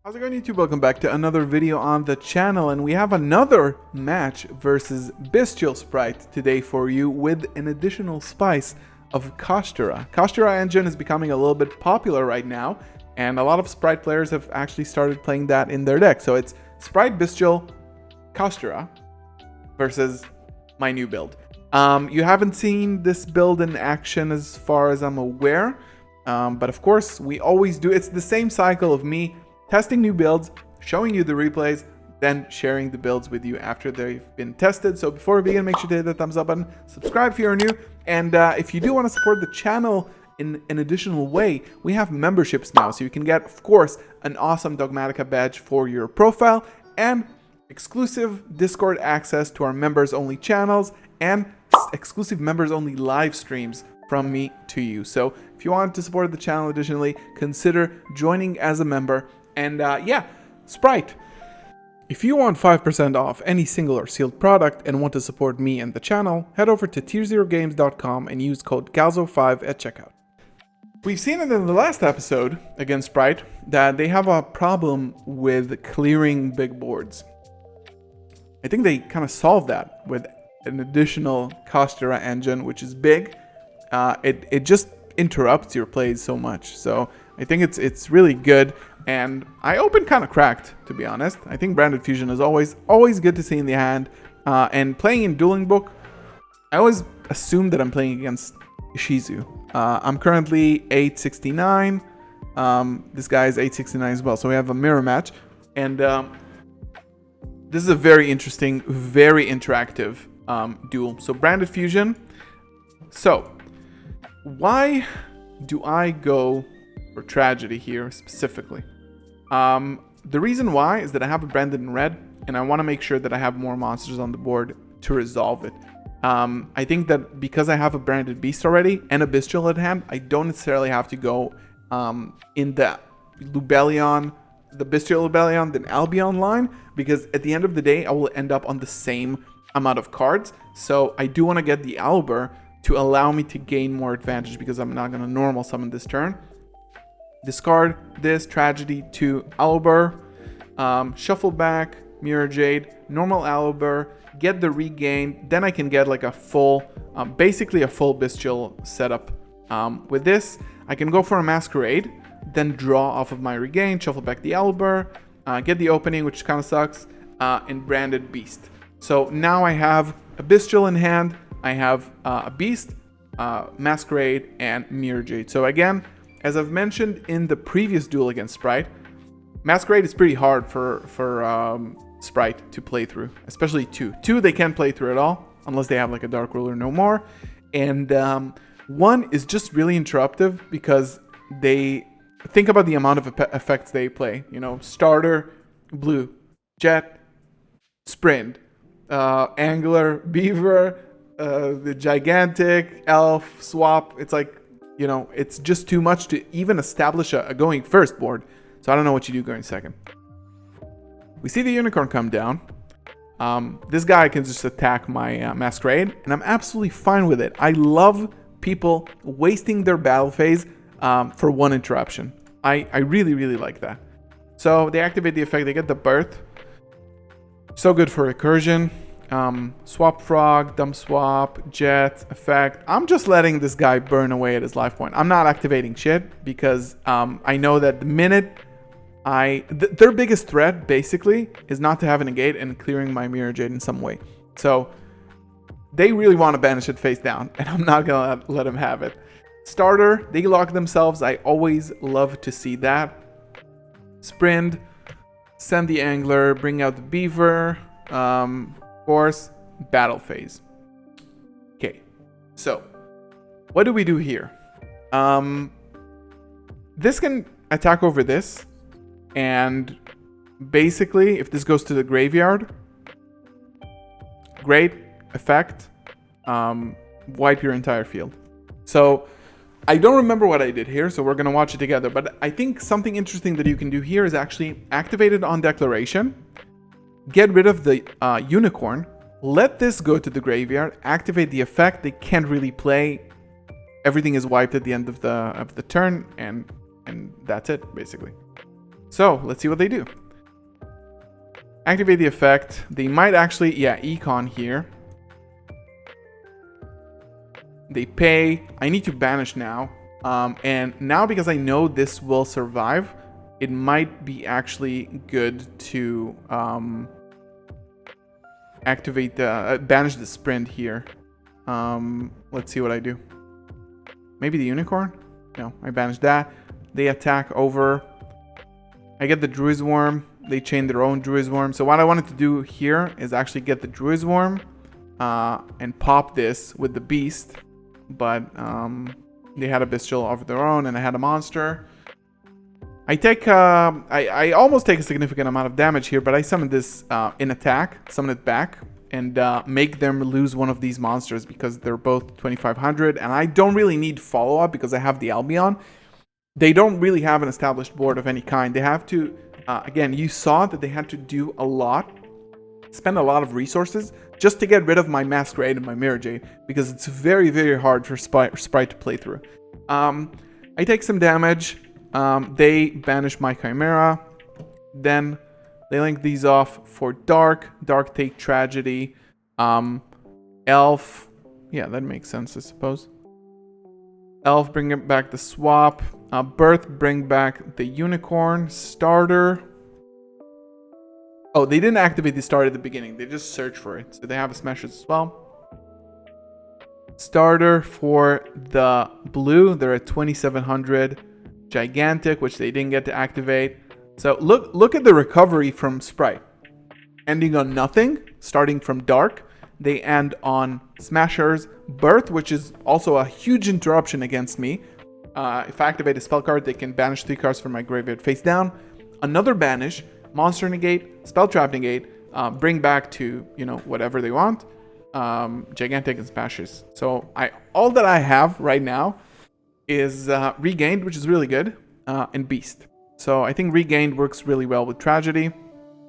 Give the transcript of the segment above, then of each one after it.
How's it going, YouTube? Welcome back to another video on the channel, and we have another match versus Bystial Spright today for you with an additional spice of Kashtira. Kashtira engine is becoming a little bit popular right now, and a lot of Spright players have actually started playing that in their deck. So it's Spright, Bystial, Kashtira versus my new build. You haven't seen this build in action as far as I'm aware, but of course we always do. It's the same cycle of me testing new builds, showing you the replays, then sharing the builds with you after they've been tested. So before we begin, make sure to hit the thumbs up button, subscribe if you're new, and if you do want to support the channel in an additional way, we have memberships now. So you can get, of course, an awesome Dogmatica badge for your profile and exclusive Discord access to our members-only channels and exclusive members-only live streams from me to you. So if you want to support the channel additionally, consider joining as a member. And yeah, Spright, if you want 5% off any single or sealed product and want to support me and the channel, head over to tier0games.com and use code GALZO5 at checkout. We've seen it in the last episode against Spright that they have a problem with clearing big boards. I think they kind of solved that with an additional Kashtira engine, which is big. It just interrupts your plays so much. So I think it's really good. And I opened kind of cracked, to be honest. I think Branded Fusion is always good to see in the hand. And playing in Dueling Book, I always assume that I'm playing against Ishizu. I'm currently 869. This guy is 869 as well. So we have a mirror match. And this is a very interesting, very interactive duel. So Branded Fusion. So why do I go for Tragedy here specifically? The reason why is that I have a Branded in red, and I want to make sure that I have more monsters on the board to resolve it. I think that because I have a Branded Beast already and a Bystial at hand, I don't necessarily have to go in the Lubellion, the Bystial Lubellion, then Albion line, because at the end of the day, I will end up on the same amount of cards. So I do want to get the Albur to allow me to gain more advantage, because I'm not going to normal summon this turn. Discard this Tragedy to Albur, shuffle back Mirror Jade, normal Albur, get the regain, then I can get like a full, basically a full Bystial setup. With this, I can go for a Masquerade, then draw off of my regain, shuffle back the Albur, get the opening, which kind of sucks, and Branded Beast. So now I have a Bystial in hand, I have a Beast, Masquerade, and Mirror Jade. So again, as I've mentioned in the previous duel against Spright, Masquerade is pretty hard for Spright to play through, especially 2. 2 they can't play through at all, unless they have like a Dark Ruler no more. And 1 is just really interruptive, because they think about the amount of effects they play. You know, Starter, Blue, Jet, Sprint, Angler, Beaver, the Gigantic, Elf, Swap. It's like, you know, it's just too much to even establish a going first board. So I don't know what you do going second. We see the Unicorn come down. This guy can just attack my Masquerade, and I'm absolutely fine with it. I love people wasting their battle phase for 1 interruption. I really, really like that. So they activate the effect, they get the Birth. So good for recursion. Swap Frog, Dump Swap, Jet, effect. I'm just letting this guy burn away at his life point. I'm not activating shit, because I know that the minute their biggest threat basically is not to have a negate and clearing my Mirror Jade in some way. So they really want to banish it face down, and I'm not gonna let them have it. Starter, they lock themselves. I always love to see that. Sprint, send the Angler, bring out the Beaver. Of course, battle phase. Okay, so what do we do here? This can attack over this, and basically if this goes to the graveyard, great effect, wipe your entire field. So I don't remember what I did here, so we're gonna watch it together, but I think something interesting that you can do here is actually activate it on declaration, get rid of the Unicorn, let this go to the graveyard, activate the effect. They can't really play. Everything is wiped at the end of the turn, and that's it basically. So let's see what they do. Activate the effect. They might actually, yeah, econ here. They pay. I need to banish now. And now because I know this will survive, it might be actually good to activate the banish the sprint here. Let's see what I do. Maybe the unicorn? No, I banished that. They attack over. I get the Druid's Worm. They chain their own Druid's Worm. So what I wanted to do here is actually get the Druid's Worm and pop this with the Beast. But they had a Bystial of their own and I had a monster. I take, I almost take a significant amount of damage here, but I summon this in attack, summon it back, and make them lose one of these monsters because they're both 2500, and I don't really need follow-up because I have the Albion. They don't really have an established board of any kind. They have to, again, you saw that they had to do a lot, spend a lot of resources just to get rid of my Masquerade and my Mirror Jade, because it's very, very hard for Spright to play through. I take some damage. They banish my Chimera. Then they link these off for Dark. Dark take Tragedy. Elf. Yeah, that makes sense, I suppose. Elf, bring back the swap. Birth, bring back the Unicorn. Starter. Oh, they didn't activate the starter at the beginning. They just search for it. So they have a Smashers as well. Starter for the blue. They're at 2700. Gigantic, which they didn't get to activate. So look at the recovery from Spright. Ending on nothing, starting from Dark. They end on Smashers. Birth, which is also a huge interruption against me. If I activate a spell card, they can banish 3 cards from my graveyard face down. Another banish. Monster negate, spell trap negate, bring back to, you know, whatever they want. Gigantic and Smashers. So all that I have right now is Regained, which is really good, and Beast. So I think Regained works really well with Tragedy,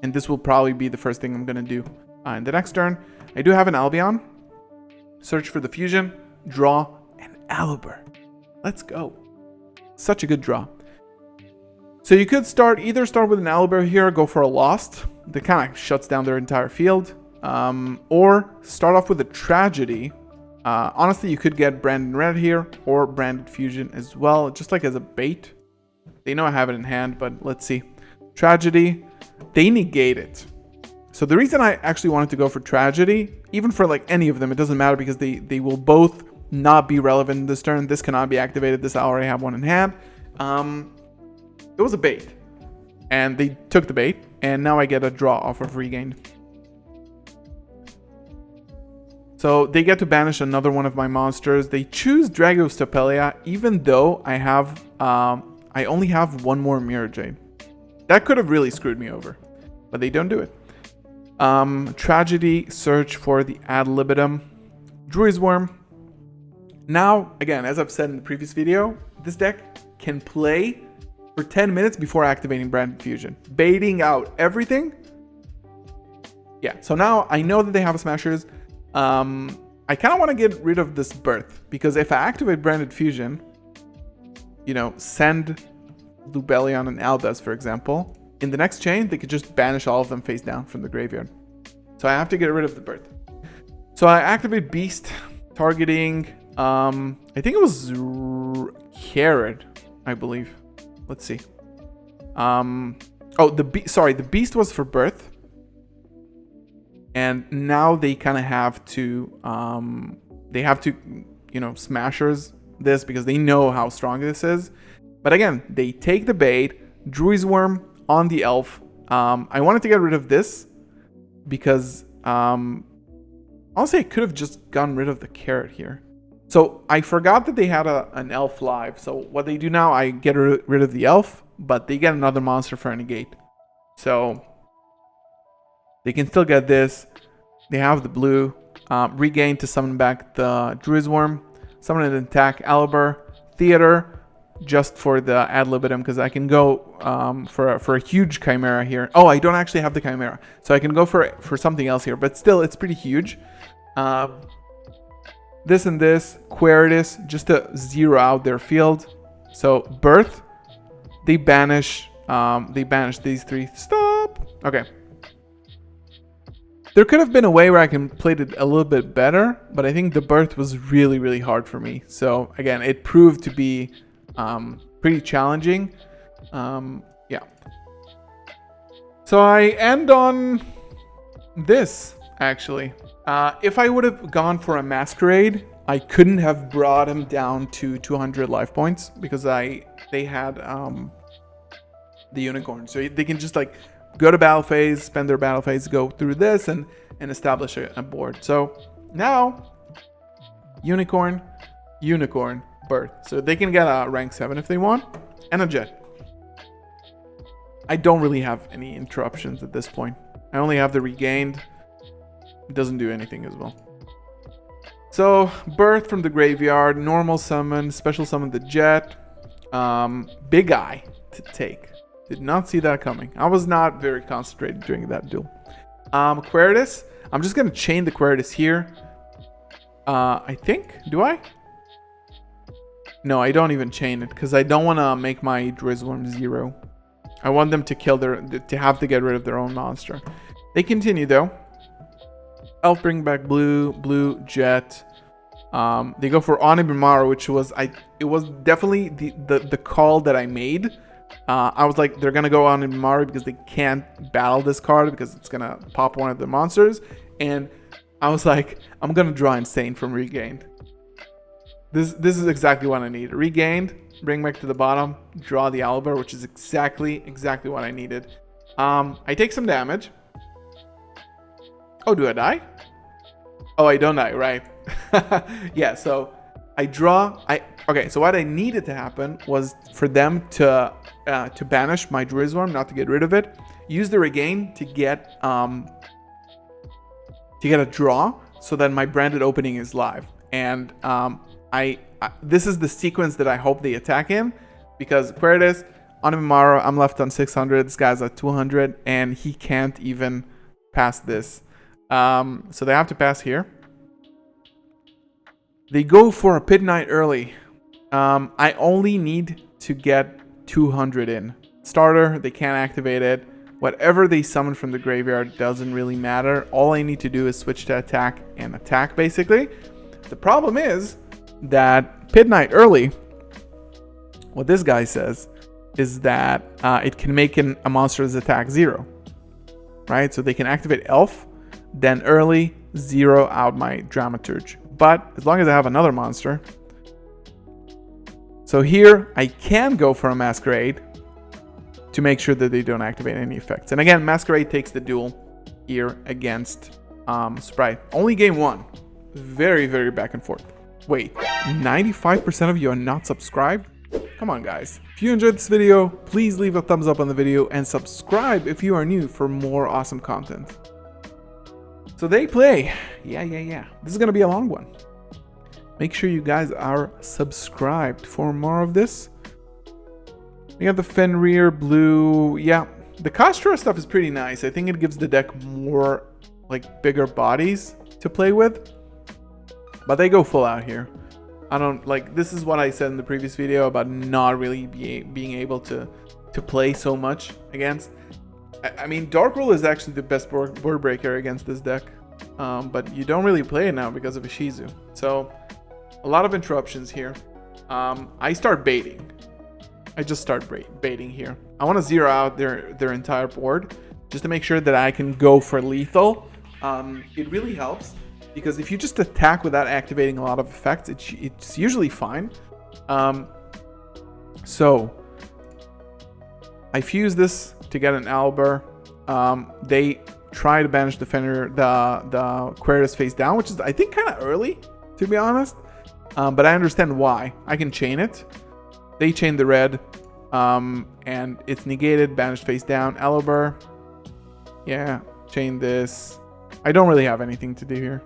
and this will probably be the first thing I'm going to do in the next turn. I do have an Albion. Search for the fusion, draw, and Aliber. Let's go. Such a good draw. So you could either start with an Aliber here, go for a Lost. That kind of shuts down their entire field. Or start off with a Tragedy. Honestly, you could get Branded Red here, or Branded Fusion as well, just like as a bait. They know I have it in hand, but let's see. Tragedy, they negate it. So the reason I actually wanted to go for Tragedy, even for like any of them, it doesn't matter because they will both not be relevant this turn. This cannot be activated. This I already have one in hand. It was a bait, and they took the bait, and now I get a draw off of Regained. So they get to banish another one of my monsters. They choose Drago Stapelia, even though I only have one more Mirror Jade. That could have really screwed me over, but they don't do it. Tragedy, search for the Ad Libitum. Druid's Worm. Now, again, as I've said in the previous video, this deck can play for 10 minutes before activating Branded Fusion, baiting out everything. Yeah, so now I know that they have a Smashers. I kind of want to get rid of this Birth, because if I activate Branded Fusion, you know, send Lubellion and Aldaz, for example, in the next chain, they could just banish all of them face down from the graveyard. So I have to get rid of the Birth. So I activate Beast, targeting, I think it was Carrot, I believe. Let's see. Oh, the Beast was for Birth. And now they kind of have to, you know, Smashers this because they know how strong this is. But again, they take the bait, Druid's Worm on the Elf. I wanted to get rid of this because, honestly, I could have just gotten rid of the Carrot here. So I forgot that they had an Elf live. So what they do now, I get rid of the Elf, but they get another monster for a negate. So they can still get this. They have the blue. Regain to summon back the Druid's Worm. Summon an attack Aliber. Theater, just for the Ad Libitum, because I can go for a huge Chimera here. Oh, I don't actually have the Chimera. So I can go for something else here. But still, it's pretty huge. This and this, Queritus, just to zero out their field. So Birth, they banish They banished these 3. Stop! Okay. There could have been a way where I can play it a little bit better, but I think the birth was really, really hard for me. So again, it proved to be pretty challenging. Yeah. So I end on this, actually. If I would have gone for a Masquerade, I couldn't have brought him down to 200 life points because they had the unicorn. So they can just like go to battle phase, spend their battle phase, go through this and establish a board. So now unicorn, birth. So they can get a rank 7 if they want, and a jet. I don't really have any interruptions at this point. I only have the regained. It doesn't do anything as well. So birth from the graveyard, normal summon, special summon the jet. Big eye to take. Did not see that coming. I was not very concentrated during that duel. Queritus. I'm just going to chain the Queritus here. I think. Do I? No, I don't even chain it because I don't want to make my Drizzworm 0. I want them to kill to have to get rid of their own monster. They continue though. Elf bring back blue jet. They go for Onibimaru, which was it was definitely the call that I made. I was like, they're gonna go Onibimaru because they can't battle this card because it's gonna pop one of the monsters. And I was like, I'm gonna draw Insane from Regained. This is exactly what I need. Regained, bring back to the bottom, draw the Owlbear, which is exactly what I needed. I take some damage. Oh, do I die? Oh, I don't die, right? Yeah, so I draw. Okay, so what I needed to happen was for them to banish my Drizzworm, not to get rid of it. Use the regain to get a draw, so that my branded opening is live. And this is the sequence that I hope they attack in, because Queritus, Onibimaru, I'm left on 600. This guy's at 200, and he can't even pass this. So they have to pass here. They go for a Pit Knight early. I only need to get 200 in. Starter, they can't activate it. Whatever they summon from the graveyard doesn't really matter. All I need to do is switch to attack and attack, basically. The problem is that Pit Knight early, what this guy says, is that it can make a monster's attack 0. Right? So they can activate Elf, then early 0 out my Dramaturge. But as long as I have another monster. So here I can go for a Masquerade to make sure that they don't activate any effects. And again, Masquerade takes the duel here against Spright. Only game 1. Very, very back and forth. Wait, 95% of you are not subscribed? Come on, guys. If you enjoyed this video, please leave a thumbs up on the video and subscribe if you are new for more awesome content. So they play. Yeah. This is going to be a long one. Make sure you guys are subscribed for more of this. We have the Fenrir blue. Yeah, the Kashtra stuff is pretty nice. I think it gives the deck more, like, bigger bodies to play with. But they go full out here. I don't, like, this is what I said in the previous video about not really being able to play so much against. I mean, Dark Rule is actually the best board breaker against this deck. But you don't really play it now because of Ishizu. So, a lot of interruptions here. I start baiting. I just start baiting here. I want to zero out their entire board just to make sure that I can go for lethal. It really helps because if you just attack without activating a lot of effects, it's usually fine. So I fuse this to get an Owlbear. They try to banish the Fenrir, the Queritus face down, which is, I think, kind of early, to be honest. But I understand why. I can chain it. They chain the red, and it's negated, banished face down. Owlbear. Yeah, chain this. I don't really have anything to do here.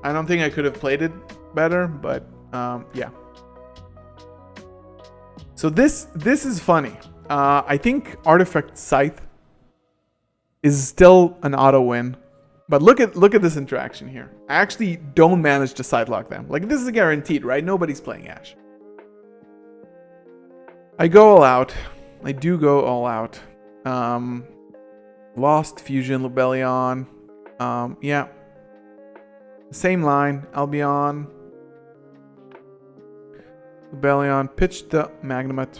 I don't think I could have played it better, but yeah. So this is funny. I think Artifact Scythe is still an auto win, but look at this interaction here. I actually don't manage to sidelock them. Like, this is guaranteed, right? Nobody's playing Ash. I go all out. I do go all out. Lost, Fusion, Lubellion. Yeah. Same line. Albion. Lubellion. Pitch the Magnemite.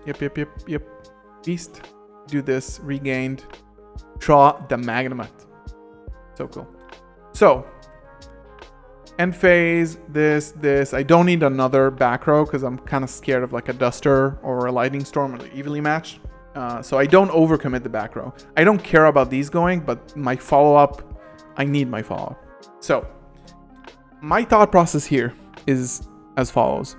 Yep. Beast. Do this. Regained. Draw the Magnemite. So cool. So, end phase, this. I don't need another back row because I'm kind of scared of like a Duster or a Lightning Storm or evenly matched. So I don't overcommit the back row. I don't care about these going, but my follow-up, I need my follow-up. So, my thought process here is as follows.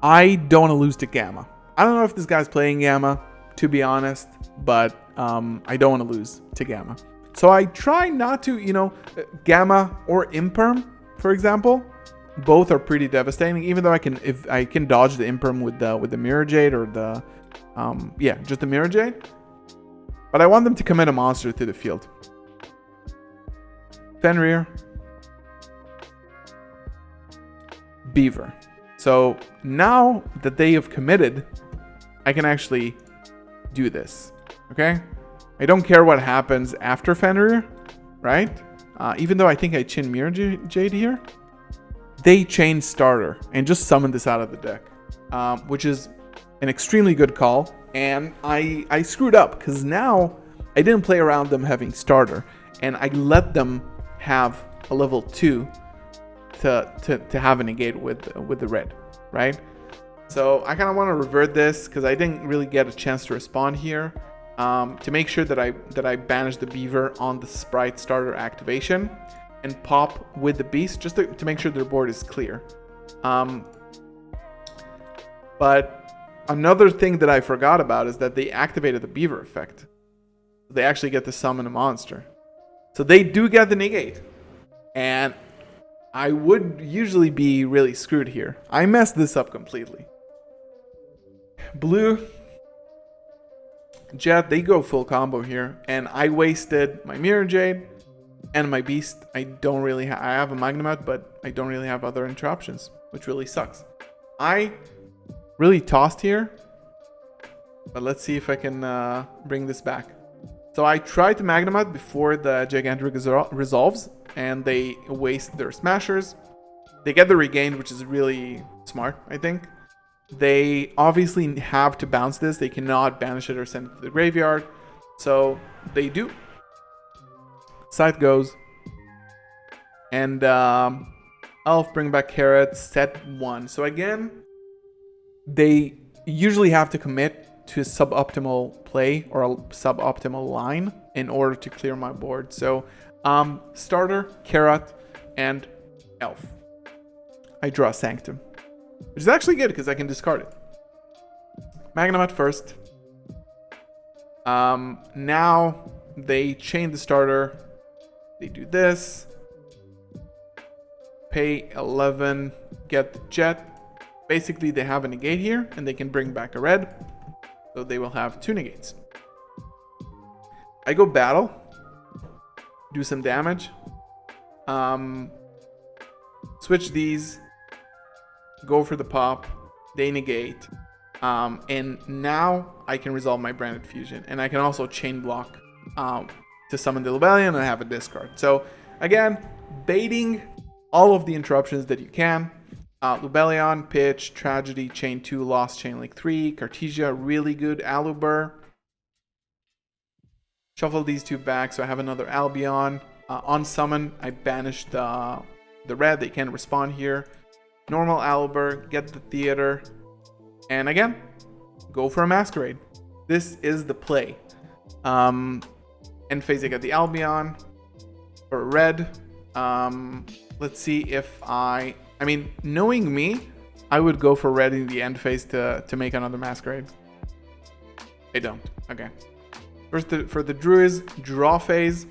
I don't want to lose to Gamma. I don't know if this guy's playing Gamma, to be honest, but I don't want to lose to Gamma. So I try not to, Gamma or Imperm, for example, both are pretty devastating. Even though if I can dodge the Imperm with the Mirror Jade or the, just the Mirror Jade. But I want them to commit a monster to the field. Fenrir, Beaver. So now that they have committed, I can actually do this. Okay. I don't care what happens after Fenrir, right? Even though I think I chin Mirror Jade here, they chain Starter and just summon this out of the deck, which is an extremely good call. And I screwed up because now I didn't play around them having Starter, and I let them have a level 2 to have a negate with the red, right? So I kind of want to revert this because I didn't really get a chance to respond here. To make sure that I banish the Beaver on the Spright Starter activation and pop with the Beast just to make sure their board is clear. But another thing that I forgot about is that they activated the Beaver effect. They actually get to summon a monster. So they do get the negate. And I would usually be really screwed here. I messed this up completely. Blue, Jet, they go full combo here, and I wasted my Mirror Jade and my Beast. I have a Magnemite, but I don't really have other interruptions, which really sucks. I really tossed here, but let's see if I can bring this back. So I tried to Magnemite before the Gigantic resolves, and they waste their Smashers. They get the Regained, which is really smart, I think. They obviously have to bounce this. They cannot banish it or send it to the graveyard. So they do. Side goes. And Elf, bring back Carrot, set 1. So again, they usually have to commit to a suboptimal play or a suboptimal line in order to clear my board. So Starter, Carrot, and Elf. I draw Sanctum, which is actually good because I can discard it. Magnemite first. Now they chain the Starter. They do this. Pay 11. Get the Jet. Basically, they have a negate here, and they can bring back a red. So they will have 2 negates. I go battle. Do some damage. Switch these. Go for the pop. They negate. And now I can resolve my Branded Fusion. And I can also chain block to summon the Lubellion and have a discard. So again, baiting all of the interruptions that you can. Lubellion, Pitch, Tragedy, Chain 2, Lost, Chain Link 3, Cartesia, really good, Aluber. Shuffle these 2 back so I have another Albion. On summon, I banished the red. They can't respond here. Normal Aluber, get the Theater. And again, go for a Masquerade. This is the play. End phase, I get the Albion for red. Let's see if I mean, knowing me, I would go for red in the end phase to make another Masquerade. I don't. Okay. First, for the Druids, draw phase.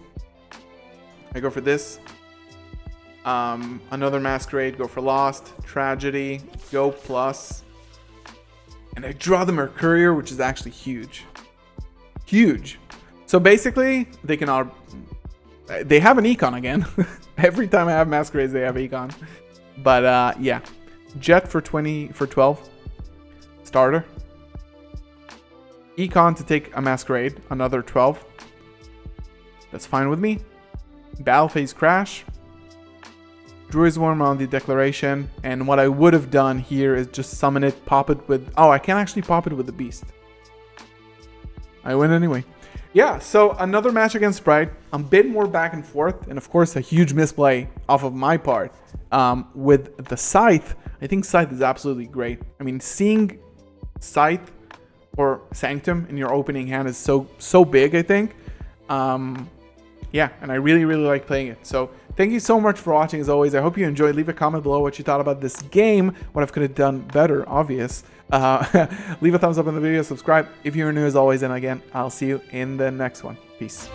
I go for this. Another Masquerade, go for Lost. Tragedy, go plus. And I draw the Mercurier, which is actually huge. Huge. So basically, they have an Econ again. Every time I have Masquerades, they have Econ. But yeah, Jet for 12. Starter. Econ to take a Masquerade, another 12. That's fine with me. Battle Phase Crash. Druid's Worm on the Declaration. And what I would have done here is just summon it, pop it with... Oh, I can't actually pop it with the Beast. I win anyway. Yeah, so another match against Spright. A bit more back and forth. And of course, a huge misplay off of my part. With the Scythe, I think Scythe is absolutely great. I mean, seeing Scythe or Sanctum in your opening hand is so big, I think. Yeah, and I really like playing it. So thank you so much for watching as always. I hope you enjoyed. Leave a comment below what you thought about this game, what I could have done better, obvious. Leave a thumbs up on the video, subscribe if you're new as always, and again, I'll see you in the next one. Peace.